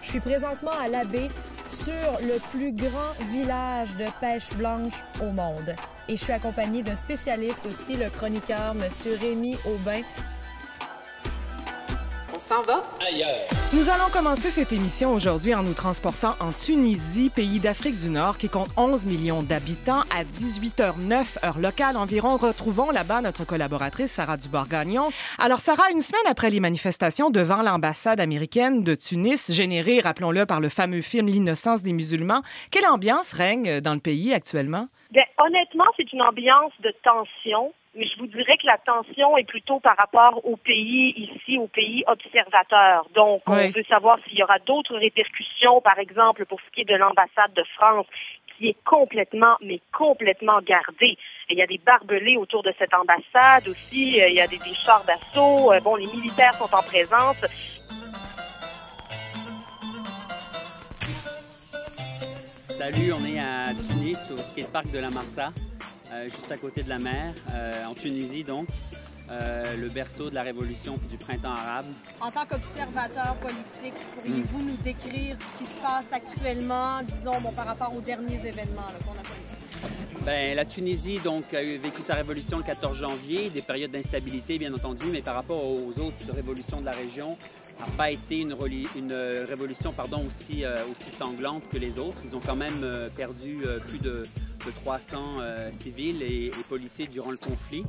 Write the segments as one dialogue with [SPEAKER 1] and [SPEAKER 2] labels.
[SPEAKER 1] Je suis présentement à la baie, sur le plus grand village de pêche blanche au monde. Et je suis accompagnée d'un spécialiste aussi, le chroniqueur, M. Rémi Aubin.
[SPEAKER 2] On s'en va ailleurs.
[SPEAKER 3] Nous allons commencer cette émission aujourd'hui en nous transportant en Tunisie, pays d'Afrique du Nord qui compte 11 millions d'habitants à 18h09 heure locale environ. Retrouvons là-bas notre collaboratrice Sarah Dubois-Gagnon. Alors Sarah, une semaine après les manifestations devant l'ambassade américaine de Tunis, générées, rappelons-le, par le fameux film L'innocence des musulmans, quelle ambiance règne dans le pays actuellement?
[SPEAKER 4] Bien, honnêtement, c'est une ambiance de tension. Mais je vous dirais que la tension est plutôt par rapport au pays ici, au pays observateur. Donc, on veut savoir s'il y aura d'autres répercussions, par exemple, pour ce qui est de l'ambassade de France, qui est complètement gardée. Et il y a des barbelés autour de cette ambassade aussi. Il y a des chars d'assaut. Bon, les militaires sont en présence.
[SPEAKER 5] Salut, on est à Tunis, au skatepark de la Marsa. Juste à côté de la mer, en Tunisie donc, le berceau de la révolution puis du printemps arabe.
[SPEAKER 1] En tant qu'observateur politique, pourriez-vous nous décrire ce qui se passe actuellement, disons, par rapport aux derniers événements qu'on a connus?
[SPEAKER 5] Bien, la Tunisie donc, a vécu sa révolution le 14 janvier, des périodes d'instabilité bien entendu, mais par rapport aux autres révolutions de la région, n'a pas été une révolution aussi sanglante que les autres. Ils ont quand même perdu plus de 300 civils et policiers durant le conflit.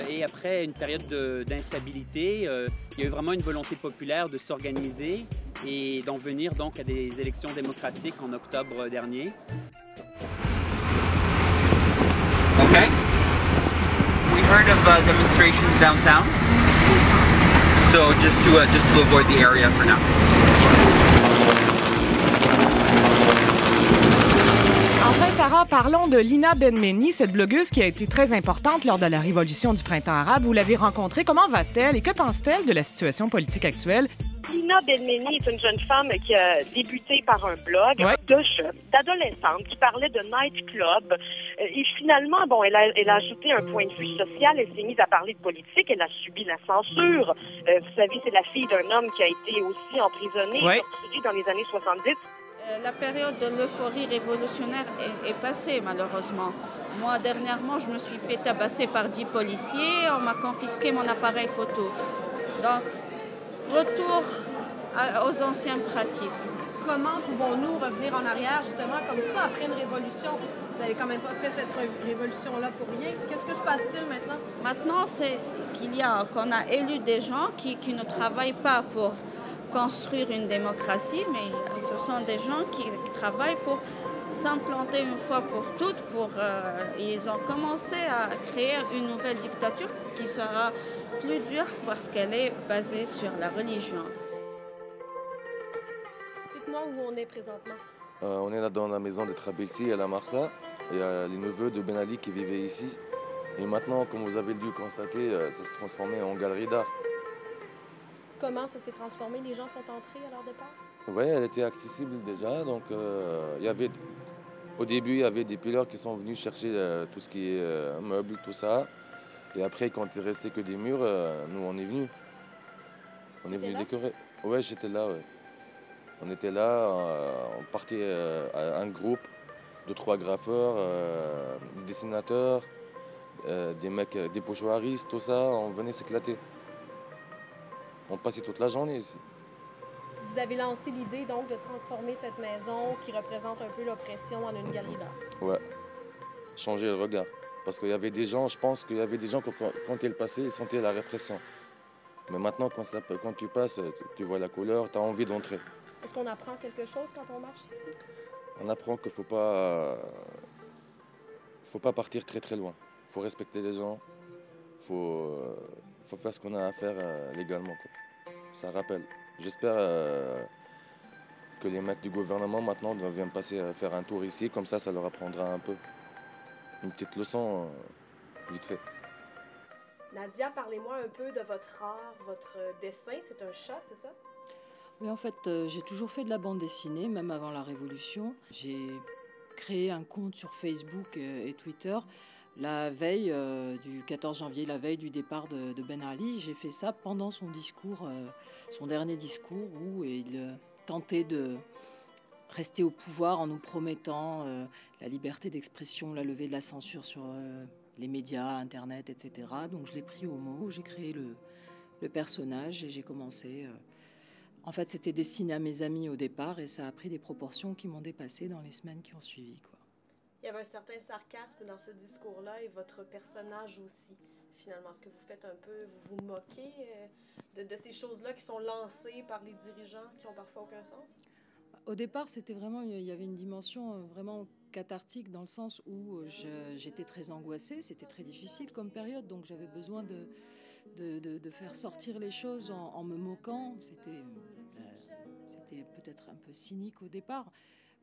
[SPEAKER 5] Et après une période d'instabilité, il y a eu vraiment une volonté populaire de s'organiser et d'en venir donc à des élections démocratiques en octobre dernier.
[SPEAKER 2] Okay. We heard of demonstrations downtown, so just to avoid the area for now.
[SPEAKER 3] Enfin, Sarah, parlons de Lina Benmeni, cette blogueuse qui a été très importante lors de la révolution du printemps arabe. Vous l'avez rencontrée. Comment va-t-elle et que pense-t-elle de la situation politique actuelle?
[SPEAKER 4] Lina Benmeni est une jeune femme qui a débuté par un blog d'adolescente qui parlait de nightclub. Et finalement, bon, elle a ajouté un point de vue social. Elle s'est mise à parler de politique. Elle a subi la censure. Vous savez, c'est la fille d'un homme qui a été aussi emprisonné dans les années 70.
[SPEAKER 6] La période de l'euphorie révolutionnaire est passée, malheureusement. Moi, dernièrement, je me suis fait tabasser par 10 policiers. On m'a confisqué mon appareil photo. Donc, retour aux anciennes pratiques.
[SPEAKER 1] Comment pouvons-nous revenir en arrière, justement, comme ça, après une révolution? Vous n'avez quand même pas fait cette révolution-là pour rien. Qu'est-ce que se passe-t-il maintenant?
[SPEAKER 6] Maintenant, c'est qu'on a élu des gens qui ne travaillent pas pour construire une démocratie, mais ce sont des gens qui travaillent pour s'implanter une fois pour toutes. Ils ont commencé à créer une nouvelle dictature qui sera plus dure parce qu'elle est basée sur la religion.
[SPEAKER 1] Dites-moi où on est présentement.
[SPEAKER 7] On est là dans la maison de Trabelsi à la Marsa. Il y a les neveux de Ben Ali qui vivaient ici. Et maintenant, comme vous avez dû constater, ça s'est transformé en galerie d'art.
[SPEAKER 1] Comment ça s'est transformé? Les gens sont entrés à leur départ?
[SPEAKER 7] Oui, elle était accessible déjà. Donc, au début, il y avait des pilleurs qui sont venus chercher tout ce qui est meubles, tout ça. Et après, quand il ne restait que des murs, nous, on est venus. On est venus décorer. Oui, j'étais là, ouais. On était là, on partait à un groupe de 3 graffeurs, des dessinateurs, des mecs, des pochoiristes, tout ça. On venait s'éclater. On passait toute la journée ici.
[SPEAKER 1] Vous avez lancé l'idée donc de transformer cette maison qui représente un peu l'oppression en une galerie d'art.
[SPEAKER 7] Ouais, changer le regard. Parce qu'il y avait des gens, je pense qu'il y avait des gens quand ils passaient, ils sentaient la répression. Mais maintenant, quand tu passes, tu vois la couleur, tu as envie d'entrer.
[SPEAKER 1] Est-ce qu'on apprend quelque chose quand on marche ici?
[SPEAKER 7] On apprend qu'il ne faut pas partir très très loin. Il faut respecter les gens. Il faut faire ce qu'on a à faire légalement, quoi. Ça rappelle. J'espère que les mecs du gouvernement maintenant viennent passer faire un tour ici. Comme ça leur apprendra un peu. Une petite leçon vite fait.
[SPEAKER 1] Nadia, parlez-moi un peu de votre art, votre dessin. C'est un chat, c'est ça?
[SPEAKER 8] Oui, en fait, j'ai toujours fait de la bande dessinée, même avant la Révolution. J'ai créé un compte sur Facebook et Twitter. La veille du 14 janvier, la veille du départ de Ben Ali, j'ai fait ça pendant son discours, son dernier discours, où il tenté de rester au pouvoir en nous promettant la liberté d'expression, la levée de la censure sur les médias, Internet, etc. Donc je l'ai pris au mot, j'ai créé le personnage et j'ai commencé... En fait, c'était destiné à mes amis au départ et ça a pris des proportions qui m'ont dépassé dans les semaines qui ont suivi, quoi.
[SPEAKER 9] Il y avait un certain sarcasme dans ce discours-là et votre personnage aussi, finalement. Est-ce que vous faites un peu, vous vous moquez de ces choses-là qui sont lancées par les dirigeants qui ont parfois aucun sens?
[SPEAKER 8] Au départ, c'était vraiment, il y avait une dimension vraiment cathartique dans le sens où j'étais très angoissée, c'était très difficile comme période, donc j'avais besoin de faire sortir les choses en me moquant. C'était peut-être un peu cynique au départ,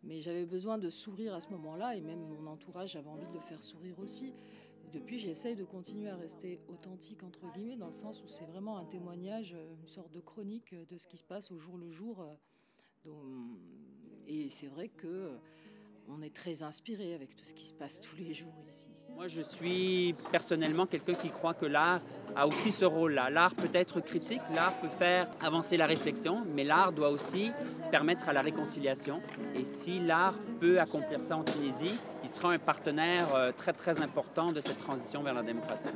[SPEAKER 8] mais j'avais besoin de sourire à ce moment-là et même mon entourage avait envie de le faire sourire aussi. Depuis, j'essaye de continuer à rester authentique, entre guillemets, dans le sens où c'est vraiment un témoignage, une sorte de chronique de ce qui se passe au jour le jour. Et c'est vrai que on est très inspiré avec tout ce qui se passe tous les jours ici.
[SPEAKER 5] Moi, je suis personnellement quelqu'un qui croit que l'art a aussi ce rôle-là. L'art peut être critique, l'art peut faire avancer la réflexion, mais l'art doit aussi permettre à la réconciliation. Et si l'art peut accomplir ça en Tunisie, il sera un partenaire très, très important de cette transition vers la démocratie.